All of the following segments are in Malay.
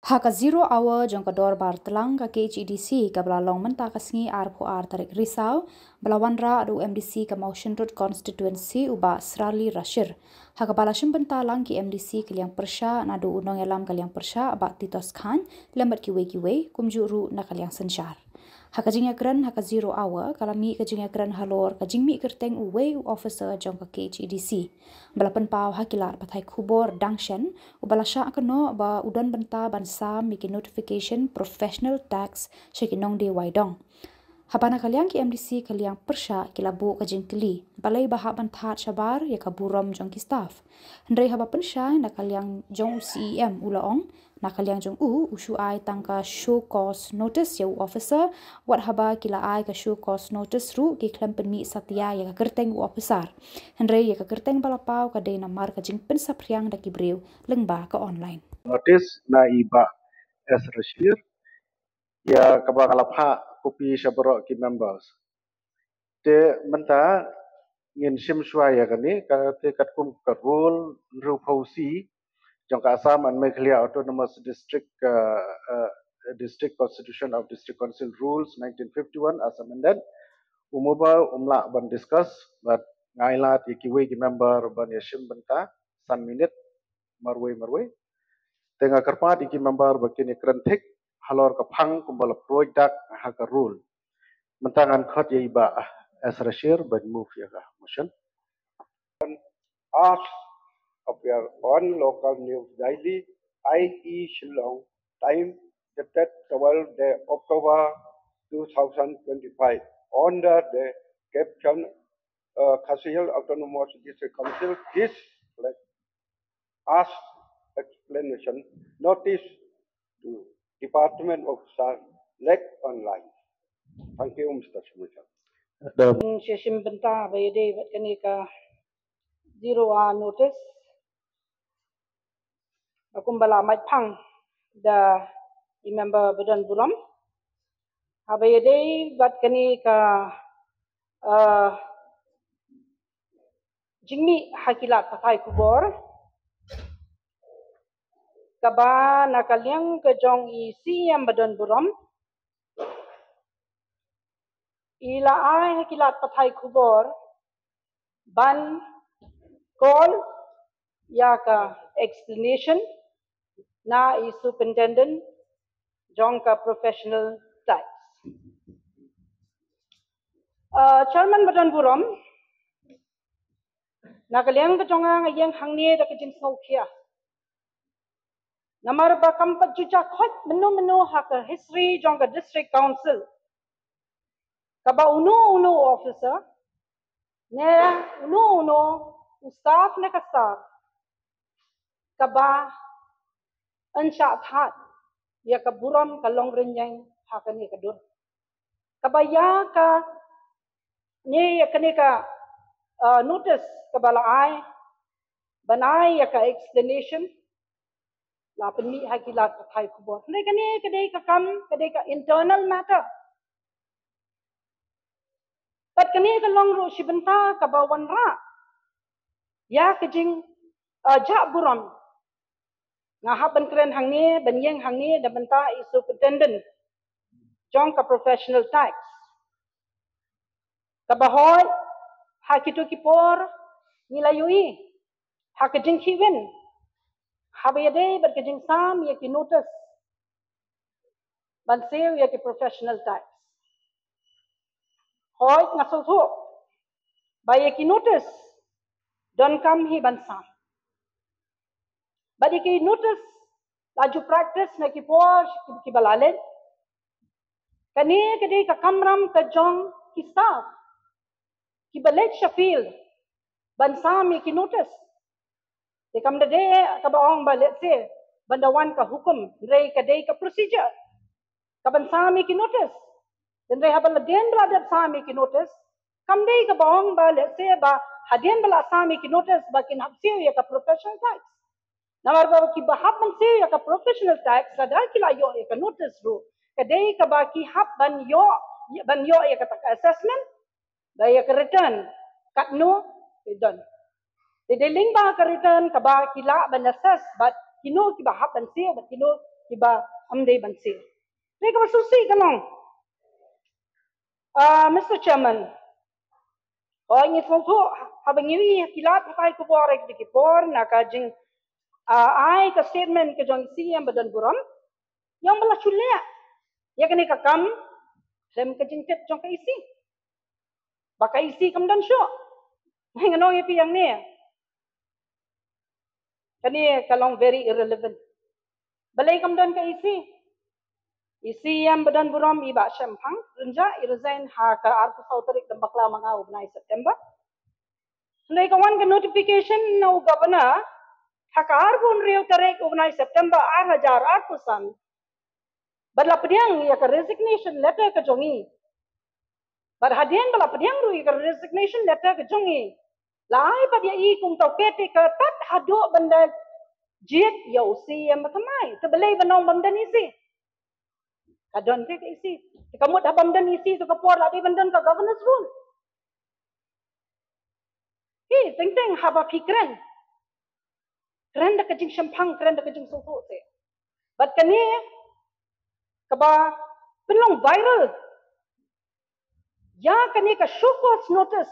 Haka 0 hour jong kador bar telang ka KHEDC ka belalong menta kasngi R4R tarik risau belawan ra adu MDC ka Motion Road Constituency uba Srali Rashir. Haka balashim benta lang ki MDC kaliang persya nadu unong yalam kaliang persya aba Titos Khan lembat kiwe kumjuru na kaliang sensyar. Haka jingya keren haka 0 hour kalami ka jingya keren halor ka jingmi Kyrteng uwe officer jong ka KHEDC. Balapan pau hakilar patai Khubor dangshen ubalasha keno ba udan benta bansa miki notification professional tax shekinong de waidong. Habana kaliang ki MDC kaliang persya kilabu ka jingkili balai baha bantat shabar ya kaburom jong ki staff. Hendrai haba pensya na kaliang jong CEM ulaong na kaliang jong usu ai tangka show cause notice ya officer wat haba kila ai ka show cause notice ru ki Khlem penmi satya ya ka Kyrteng officer. Hendrai ya ka Kyrteng balapau ka de namar ka jing pensa priang da ki breu lengba ka online. Notice na iba as Rashir ya kabang alapha kopi sabro ki members te menta ngin sim shwa ya kani ka te katkum ka rule ru phausi jong ka Assam and Meghalaya Autonomous District Constitution of District Council Rules 1951 as amended umuba umla ban discuss but ngaila ti kiwe ki member ban yashim benta san minute marwe tengah kerpat iki member begini kerentik halor kepang kumbala projek haka rule mentangan khot ya iba as rashir ben move ya ka motion Ask of your own local news daily IE Shillong time dated 12 day October 2025 under the caption Khasinews Autonomous District Council is ask explanation notice to Department of Science online. Thank you, Mr. Speaker. Session benta bayade kani ka 0 hour notice. Akumbala mai phang da member badan buram. Abayade bat kani ka jingmi hakilat pakai Khubor. Kaba nakaliang ke jong isi yang badan buram. Ila ai hakilat pakai Khubor ban call ya ka explanation na i superintendent jong ka professional tax. Chairman badan buram nakaliang ke jonga ngayang hangni da ke jing saukia. Namar ba kampat juja Khot menu haka history jong ka district council. Kaba uno officer ne uno staff ne ka staff kaba ansha that ya ka buram ka longrenyang haka ni ka dur kaba ya ka ne ya kani ka notice kabala ai banai ya ka explanation la penmi hakilat ka thai Khubor ne kani kadai ka kam kadai ka internal matter but kani ka long ro shibenta ka bawan ra ya kajing ja buram nga haban kren hangni banyeng hangni da benta i superintendent jong ka professional tax ka bahoy hakitu kipor nilayui hakajing kiwin habayade bar kajing sam ya ki notice ban sew ya ki professional tax hoy ngaso tho ba ya ki notice don kam hi ban sam Badi ki notice laju practice na ki por ki balalen. Kani kadi ka kamram ka jong ki staff. Ki balek shafil bansami ki notice. Te kam de ka baong ba let's say bandawan ka hukum rei ka day ka procedure. Ka bansami ki notice. Den rei habal den bla sami ki notice. Kam day ka baong ba let's say ba hadien bala sami ki notice ba kin hapsiu ya ka professional tax. Namar ba ki bahap man se ya ka professional tax sadar kila yo ya ka notice ru kadai ka ba ki hap ban yo ya ka assessment ba ya ka return kat no done de ling ba ka return ka ba kila ban assess but kino ki bahap ban se ba kino Iba amdei bansi. Mereka bersusi kalong. Mr. Chairman, ini foto habang ini kilat pakai Khubor ek dikipor nakajing ai ka statement ke jong CM badan buram yang bala chulya ya kene ka kam Khlem ka jingtet jong ka isi baka isi kam dan syo hingano ye piang ne kani kalong very irrelevant balai kam dan ka isi yang badan buram iba syampang renja resign ha ka arpu sautarik dan bakla manga ubnai September Nai kawan ke notification no governor hakar pun riu tarik ubnai September 8,000 badla pediang ya ka resignation letter ke jongi bad hadian bala pediang ru ka resignation letter ke jongi lai padia I kung tau kete ke tat hado benda jit ya usi yang makamai sebelai benong bamdan isi kadon ke isi kamu dah bamdan isi tu kapor lagi bamdan ke governance rule teng haba pikran keren dah kejing syampang keren dah kejing susu se but kani kaba penong viral ya kani ka shukos notice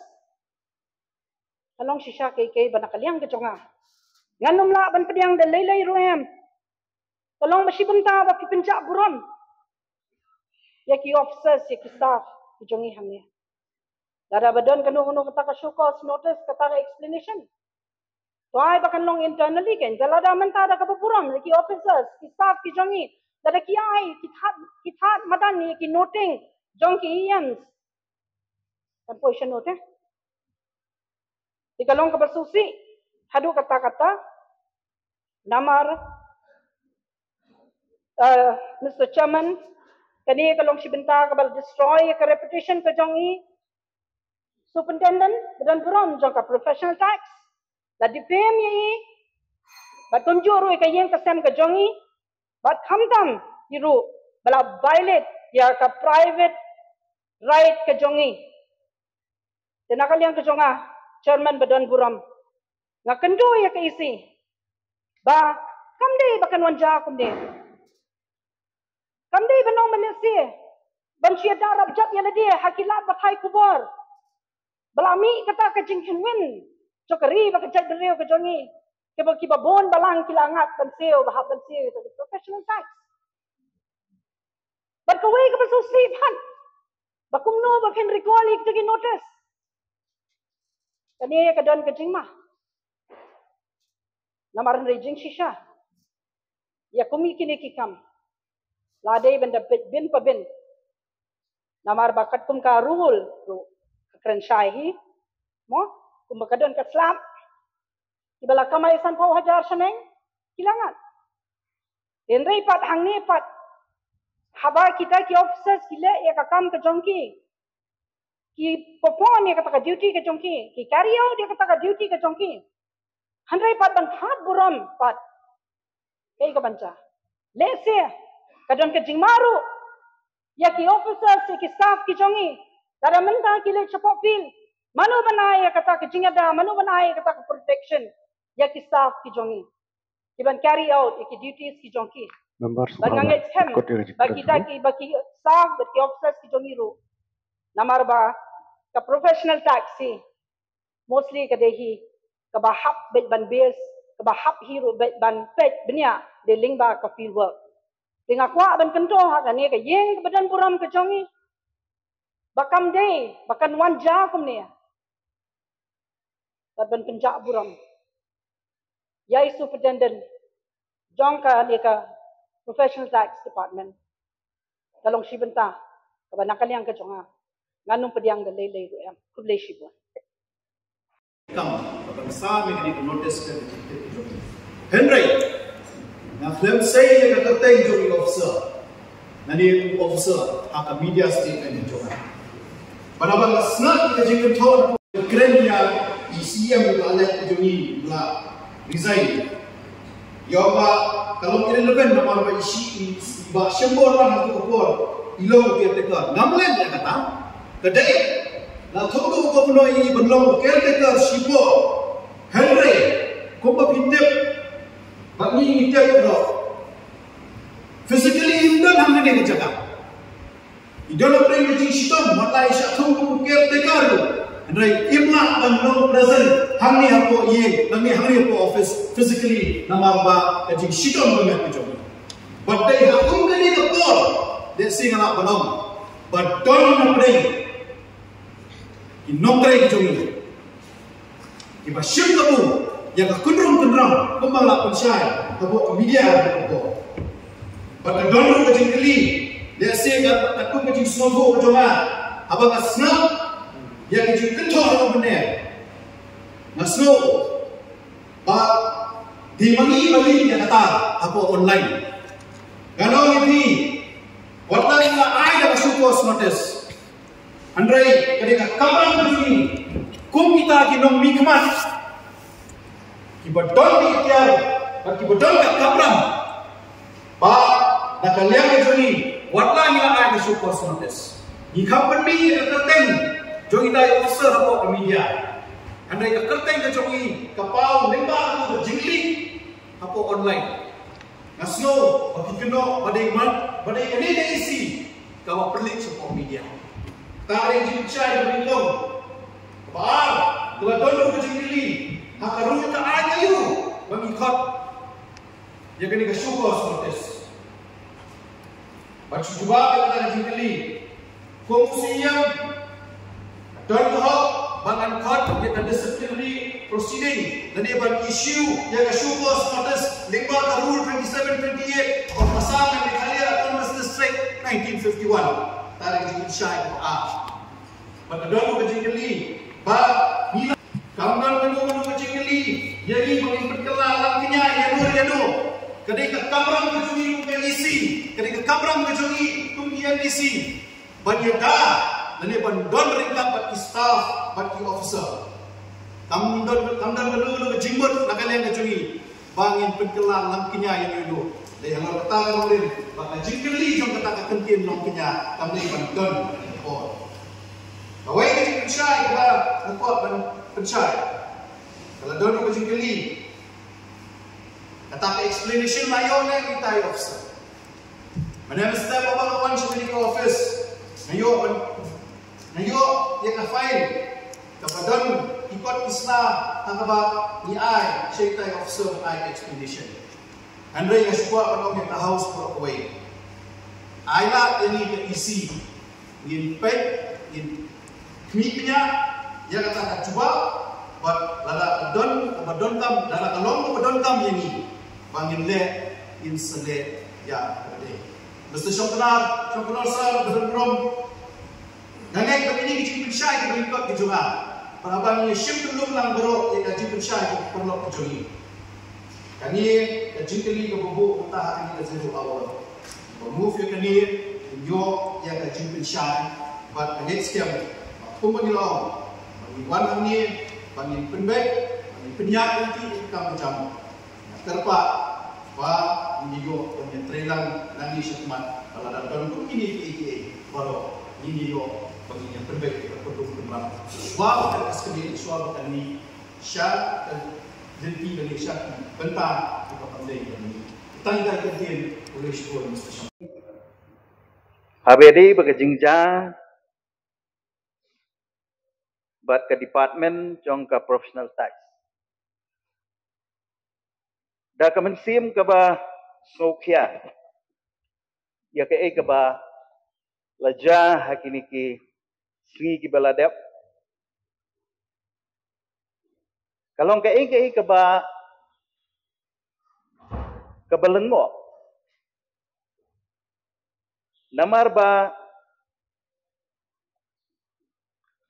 kalong shisha ke banakaliang ke jonga nganum la ban pediang de lelai ruem kalong masih benta ba penjak buram ya ki officers ya ki staff ki jongi hamne dara badan kanu kata ka shukos notice kata ka explanation to ai ba kanlong internally ken jalada menta da ka buram ki officers ki staff ki jongi dara ki ai ki that madan ni ki noting jong ki iams kan position note di kalong ka bersusi hadu kata-kata namar Mr. Chairman kani kalong si benta ka destroy ka reputation ka jongi superintendent badan buram jong ka professional tax la defame ye ba tunjuru ka yen ka sem ka jongi ba khamdam yiru bala violate ya ka private right ka jongi tenakaliang ka jonga chairman badan buram nga kendo ya ka isi ba kamde bakan wanja kumde kamde banong Malaysia bansia darab jat ya ladi hakilat bakai Khubor balami kata ka jinghenwin chokari ba ka jat dereo ka jongi ke ba kiba bon balang kilangat banseo bahab banseo to professional tax but ka way ka ba so safe han ba kumno ba ken recall ik to notice kani ka don ka jingma namaran rejing shisha ya kumi kini kikam ladai benda bin pa bin namar bakat kum ka rule ru kren shahi mo kum bakadon ka slap ibala kamay san pau hajar shaneng kilangan denrei pat hangni pat haba kita ki officers kile ya kakam ka jongki ki perform ya kata ka duty ka jongki ki carry out ya kata ka duty ka jongki handrai pat ban hat buram pat kay ka banca lese kadon ka jingmaru ya ki officers ki staff ki jongi dara menta ki le support feel manu banai kata ka jingada manu banai kata ka protection ya ki staff ki jongi kiban carry out ya ki duties ki jongi Members banganget hem bagi staff bagi officers ki jongi ru namar ba ka professional taxi mostly ka dehi ka bahap bet ban base ka bahap hero bet ban pet benya de lingba ka field work dengan kuat ban kento ha kan ni ka yeng badan buram ka jongi bakam day bakan wanja kum ni ban penjak buram yai superintendent jong ka ni ka professional tax department kalong si benta ka banakan yang ka jonga nganung pediang de lelei ru am kublei shibo kam bangsa में एक नोटिस कर Henry na Khlem say na Kyrteng jogi officer nani officer aka media statement joga banaban snap ke jingin thon krenya ICM alek jogi la resign yoba kalau irrelevant nama ba isi ba Shillong na Khubor ilo ke teka namlen ya kata kedai la thodu ko noi benlong caretaker sipo Henry ko ba pindep bagi ngitep ro ni jaga. Idol bring ke Shillong matai syatung Kyrteng. Andai imla dan long present hangni hapo ye nami hangni hapo office physically namarba ke Shillong banget ke jogi. But they have only the ball. They sing anak banong. But don't bring. Inokre ke jogi. Iba shim kamu yang kundrung kembang lak pensyai hapo media hapo. But don't ke jengkeli. They say that aku ke jeng snogo ke jonga. Abang asnap yang itu kentor orang benar, masno, bah di magi yang kata apa online. Kalau ini, waktu ini ada masuk pos notice. Andai ketika kapan begini, kum kita kinong mikmat, kibadon diikhtiar, kibadon kat kapram, bah nak kalian itu ni, waktu ini ada masuk pos notice. Jika benda Kyrteng jogi dai officer hapo media. Andai Kyrteng ke jogi kapau lembah tu jingli hapo online. Ngasno bagi keno badai ini dia isi kawa perlik hapo media. Tarik jingcai berlindung. Kapal telah dulu ke jingli hakaru ka ayu bagi Khot. Dia kena ke syukur notice. Baca juga kita jingli. Fungsi yang dan bangan Khot kita disciplinary proceeding dan dia bagi isu yang syukur notice 5 rule 2728 of Samla Meghalaya Autonomous District 1951 tarik jingli syai a pada dulu kejingli ba bila kamdan dulu kejingli jadi bagi perkenalan kenya ya do ketika kamram kejingli bukan isi ketika kamram kejingli kumpian isi banyak dan dia don ringkap bagi staff, bagi officer. Kamdan dulu ke jimbut nak kalian kecuri. Bangin penkelan langkinya yang dulu. Dan yang kata orang baka jingkeli jom kata kentin langkinya. Kamdan don. Kawai ke pencai kepada kuat dan pencai. Kalau don ke jingkeli, kata explanation layon yang kita officer. Mana mesti apa kawan security office. Nayo yang file kepada ikut Islam tanpa ni ai cerita officer ai expedition. Andre yang suka pada orang house for away. Aila ini ke isi in pet in kminya yang kata cuba buat lada don kam lada kalong don kam ini bangin le in sele ya ade. Mesti syukurar sar berom. Nangai begini kita syai kita ikut kejunga. Abang ni ship belum lang bro yang kita syai perlu kejungi. Kani kejung kali ke bubu utah ini kezeru awal. Move yang kani yo yang kejung syai. But next time pembangilau, bangiwan ni, bangin penbek, bangin penyak nanti kita macam terpak. Wah ini yo yang trailang nanti syakmat kalau dalam ini PTA baru ini yo bagi yang terbaik kita perlu bermalam. Wah, kita sekali suara kami syar dan jadi dari syar bentang kita pandai kami. Tangga kerjaan oleh sekolah mesti. Habedi berkejingja, buat ke department jongka professional tax. Dah kemensim ke bah sokia, ya ke bah lajah hakiniki. Sri ki baladep. Kalau ke belengmo. Namar ba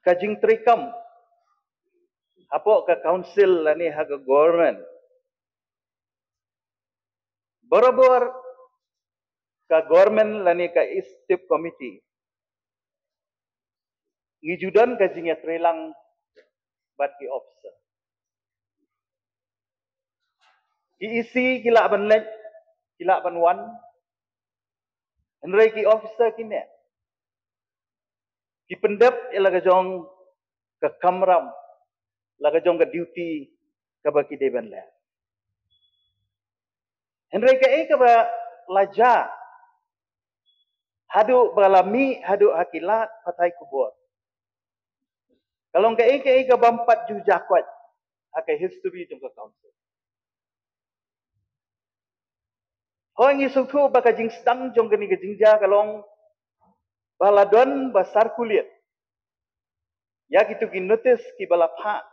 kajing trikam. Apo ke council lani haga government. Borobor ke government lani ke istip committee. Ngijudan kajingnya trelang bagi officer. Isi kila banlek, kila banwan. Henry ki officer kini. Ki pendep ialah kajong ke kamram, lah kajong ke duty ke bagi de banlek. Henry ke ba laja. hadu balami hadu hakilat patai Khubor. Kalau ke bampat ju jakwat akai history jong ke council. Hoi ngi sukhu baka jing stang jong ke ni ke jingja kalong baladon basar kulit. Ya gitu ki notice ki balapha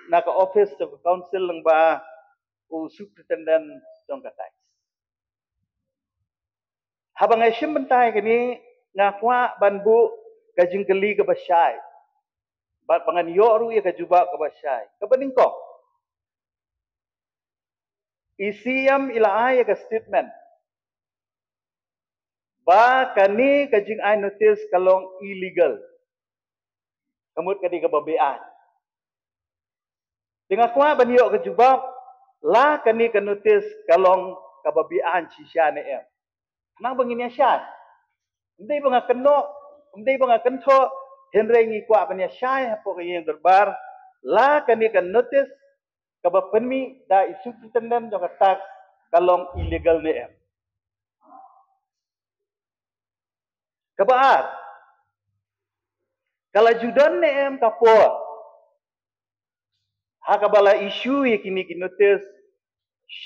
na ka office jong ke council lang ba u superintendent jong ke tax. Habang ay sim bentai kini ngakwa banbu kajing geli ke basyai. Bat pangan yoru ya kajuba ke basyai. Kebeningkong. Isiam ila ay ke statement. Ba kani kajing ay notice kalong illegal. Kamut kadi ke babean. Dengan kwa banyo kajubab la kani ke notice kalong kababian sisya ne em. Nang bangin syai. Hindi ba nga keno, hindi ba nga kento, henry ngi kwa ba niya syai hapo kayong darbar, la kani kan notice, kabapenmi da isu pretenden jong attack kalong illegal ni em. Kabaat, kala judan ni em kapo, hakabala isu ye kini ki notice,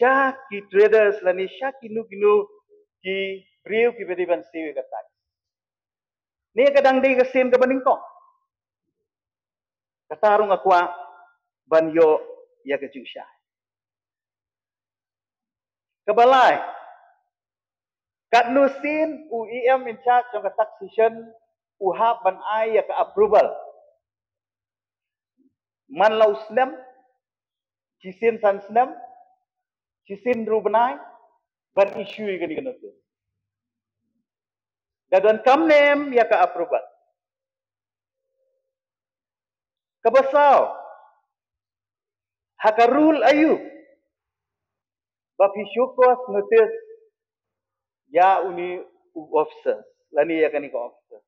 syah ki traders lani syah kinu ki beriu ki beriban siwi katak. Ni kadang di kesim ke beningkong. Katarung akwa banyo ya ke syah. Kabalai. Kat nusin UEM in charge of the taxation uhab ban ai ya ke approval. Man lau snem, cisin san snem, cisin rubenai, ban isu yang kini kena tu. Dan kam nem ya ke approval. Kabasau, hakarul ayu, bapi syukos notice ya uni officer, lani ya kani ke officer.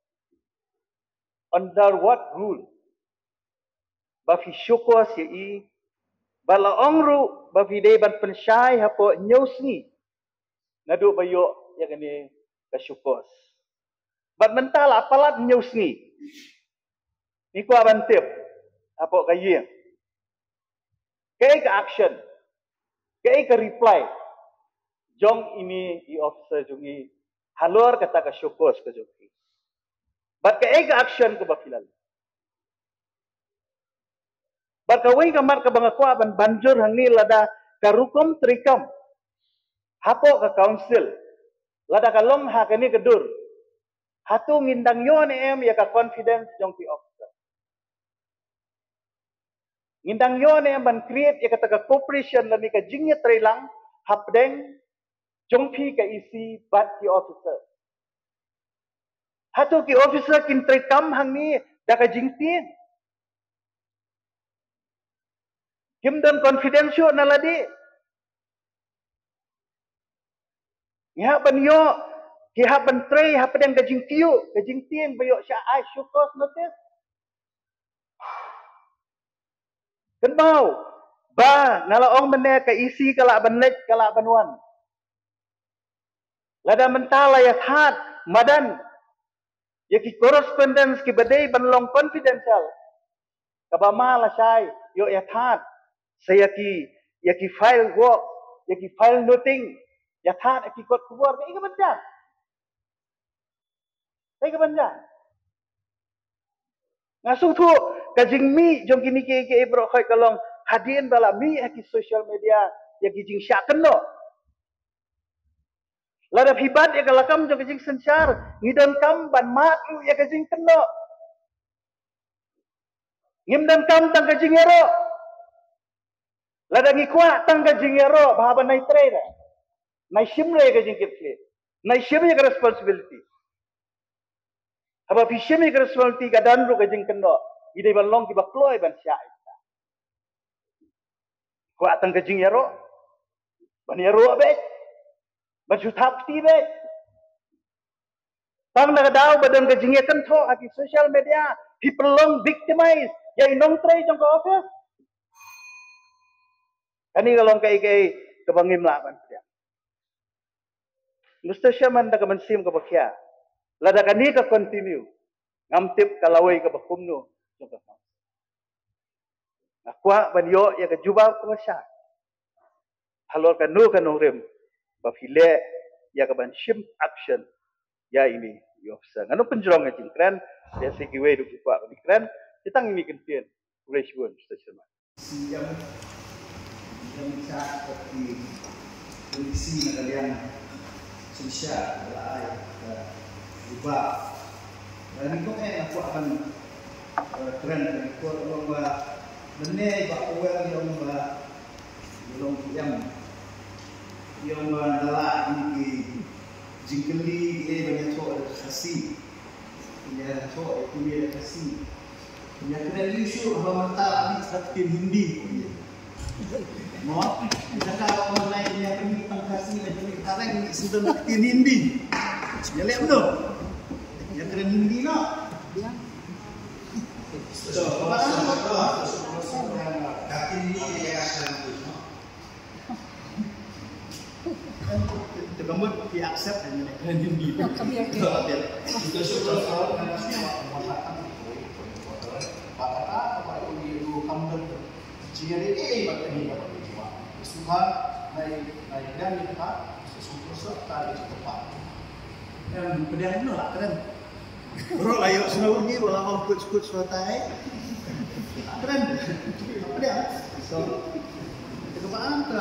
Under what rule? Bapi syukos ya i, bala ongru bapi de ban pensyai hapo nyusni, ngadu bayo ya kani ke syukos. Bat mental apalat nyusni, ni ku abantip, hapo kayeng. Kaya ke action, kaya ke reply, jong ini i officer jong i halor kata ke syukos ke jong i. Bat kaya ke action ke bafilal. Bat kawin kamar ke bangakwa ban banjur hangni lada karukom trikam, hapo ke council, lada kalong hakani kedur, hatu ngindang yon em ya ka confidence jong pi officer. Ngindang yon em ban create ya kata ka cooperation lami ka jingnya trilang hapdeng jong pi ka isi bat ki officer. Hatu ki officer kin trikam hangni da ka jingtin. Kim dan confidential naladi. Ya ban yo ki haban tray hapdeng ka jingtin bayo sya ai syukos notice. Kenau, ba ngalaong mene ka isi kala banlek kala banwan. Lada mentala ya hat madan ya ki correspondence ki badai banlong confidential. Kabama la syai yo ya hat saya ki file work ya ki file noting ya hat ki kot Khubor ka benda. Ka benda. Ngasuh tu kajing mi jong kini ke bro khoi kalong hadin bala mi ki social media ya ki jing syaken no. Lada hibat ya kalakam jong kajing sensar ngidon kam ban mat lu ya kajing keno. Ngimdan kam tang kajing ero. Lada ngikwa tang kajing ero bahaba nai trade. Nai shimre kajing kipli. Nai shimre ka responsibility. Haba fishimi ka responsibility ka danru kajing keno. Idai balong ki bakloy ban syai. Ko atang kajing ero. Ban ero abet. Ban sutap ti bet. Pang nakadaw badan kajing kento ati social media. People long victimized. Ya inong tray jong ka office. Kani kalong kay kabangim laban siya. Gusto siya man da kamansim ka bakya. Lada kani ka continue. Ngamtip kalaway ka bakum no. Nakwa banyo ya ka jubah ka masya. Halor ka no ka nurem. Bafile ya ka ban shim action. Ya ini yofsa. Ngano penjrong ngajing keren. Ya sekiwe du kipwa keren. Kitang ini kentien. Ureshbun stasiun. Yang bisa seperti kondisi kalian sosial, lain, ubah. Dan itu aku akan keren dari kuat lomba benih bak kuat lomba yang dalam ini jingkeli banyak cowok khasi, punya cowok punya khasi, punya keren isu apa mata ini seperti Hindi. Mau, kita kalau naik yang ini khasi dan ini karena sudah seperti Hindi. Ya lihat betul. Yang keren Hindi no. So, kaki ini dia akan kamu di accept dengan keren Hindi. Itu sudah soal karena semua pemahaman apa itu kamu ciri ini berarti semua naik dan kita sesuatu tadi cepat. Dan pedang lah keren. Bro ayo senang ni walau kut suatai. Keren. Apa dia? So kebaan ke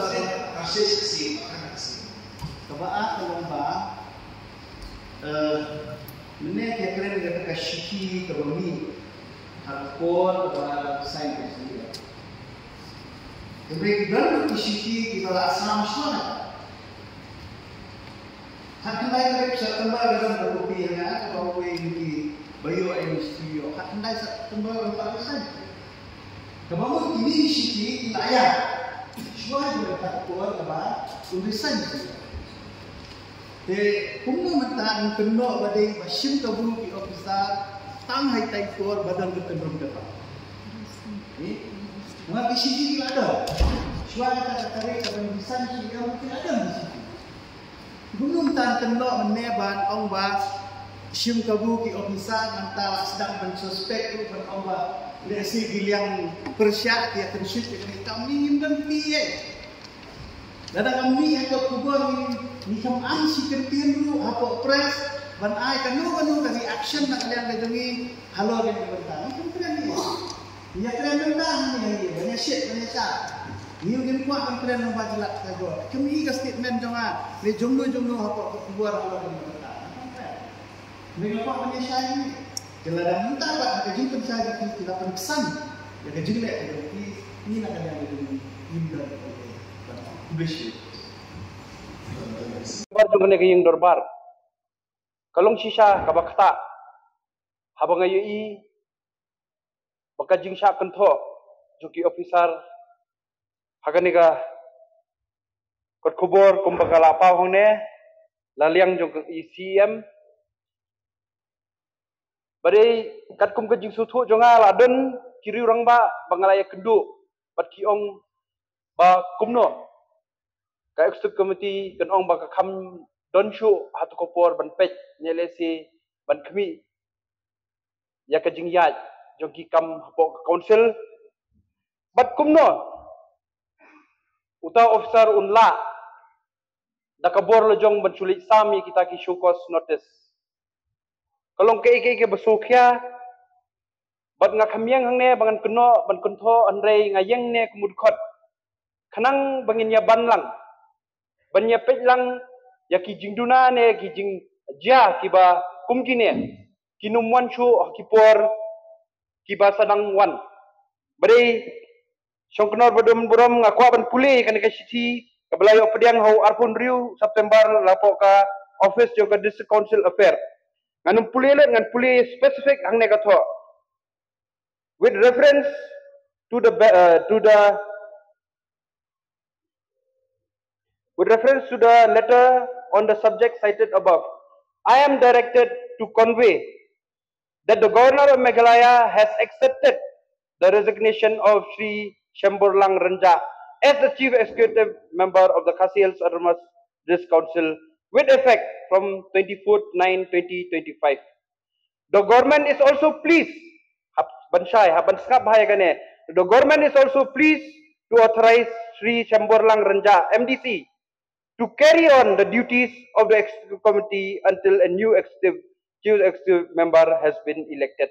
kasih kebaan ke lomba menek yang keren kata kasih ke bumi Khubor atau sains ni. Kemudian kasih kita asam sana. Hakandai kerep setembal dalam kopi yang kalau ini bayu industri, hakandai setembal dalam pasar. Kemudian ini sih wilayah, semua juga kuat apa tulisan. De, kumno mata keno badai basim kabulu di ofisar tang hai tai kuat badan ketendung depan. Ini, mengapa sih ada? Semua kata tarik dalam tulisan sih mungkin ada di sini. Belum tan kena meneban ong ba sim kabu ki ofisa antara sedang mensuspek tu ban ong ba lesi giliang persyak dia tersyuk ni kami dan piye dada kami atau kubur ni kam an si kertien dulu apa press ban ai kanu kami action nak kalian dengi halo dan bentar itu keren ni ya keren bentar ni banyak shit banyak sah. Ni mungkin kuat kan kalian nombor jelas saya buat. Kami ikat statement jangan. Ni jumlah apa buat apa ni. Ni lepas punya saya ni. Kalau dah minta apa kerja pensai kita pesan. Ya kerja lek jadi ni nak kena ada ni. Indah. Publish. Bar juga ni yang dorbar. Kalong sisa kabakta. Haba ngayi bakajing syak kentho. Juki officer Haganiga kot Khubor kumbagala pa hongne laliang jong ECM badai kat kum kejing sutu jonga laden kiri orang ba Meghalaya kendu pat kiong ba kumno ka executive committee kan ong ba ka kham donshu hatu Khubor ban pech nyelesi ban khmi ya kejing yaj jong ki kam hapo council bat kumno Uta officer unla dakabor lojong benculik sami kita ki shukos notice. Kalong ke besukya bat nga khamyang hangne bangan keno ban kuntho andrei ngayeng ne kumud khot. Khanang bangin ya banlang. Banya petlang ya ki jingduna ne ki jing ja kiba kumkine. Kinumwan chu kipor kiba sadang wan. Bari Songknor bodom ngakwa ban pulih kan ka city kabelayo pediang hau arpun riu September lapo ka office jo ka district council affair nganum pulih let ngan pulih specific hang ne katho with reference to the letter on the subject cited above I am directed to convey that the governor of Meghalaya has accepted the resignation of Sri Shemborlang Renja as the chief executive member of the Khasi Hills Autonomous District Council with effect from 24/9/2025. The government is also pleased, the government is also pleased to authorize Sri Chamborlang Ranja MDC to carry on the duties of the executive committee until a new chief executive member has been elected.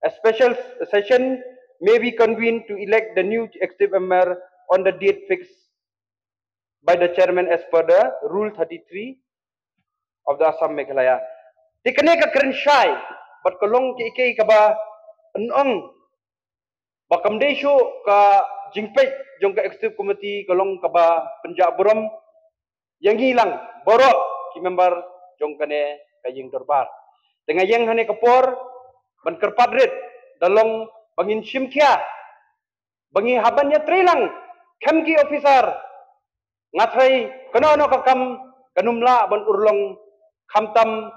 A special session may be convened to elect the new executive member on the date fixed by the chairman as per the Rule 33 of the Assam Meghalaya. Tikane ka kerensyai, but kolong ki ikay ka ba enong bakamdesyo ka jingpej jong ka executive committee kolong ka ba penjaburam yang hilang borok ki member jong kane kaying dorbar. Dengan yang hane kapor ban kerpadrit dalong bangin simkia bangi habannya trilang kemki officer ngatrai kenono kakam kanumla ban urlong khamtam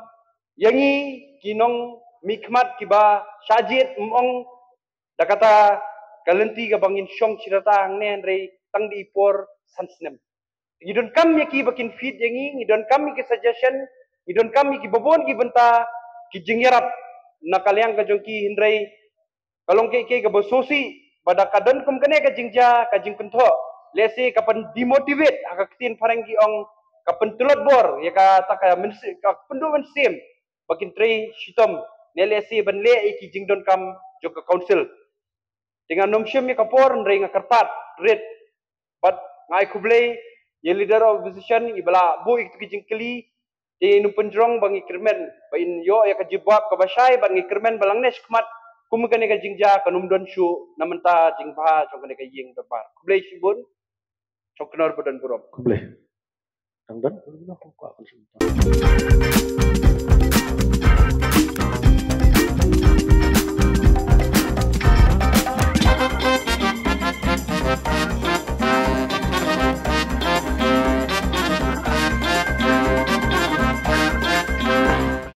yangi kinong mikmat kiba sajid mong dakata kalenti ka bangin syong cirata ne rei tang di ipor sansnem idon kami ki bakin feed yangi idon kami ki suggestion idon kami ki babon ki benta ki jingyarap nakalyang ka jongki hindrai kalong ke ka bososi pada kadon kum kene ka jingja ka jingkentho lesi kapan demotivate akaktin parangki ong kapan tulot bor ya ka taka ka pendu mensim bakin trei shitom nelesi benle iki jingdon kam joka council dengan nomsyem ya kapor ndrei ngakarpat red but ngai kublei ye leader of opposition ibala bu ik jingkeli di nupenjrong bangi kirmen bain yo ya kajibab kabasai bangi kirmen balangnes kmat kumukane ka jingja kanum don shu namenta jingba jongkane ka ying dabar kublei sibun choknor bodan burom Boleh. Tangdan?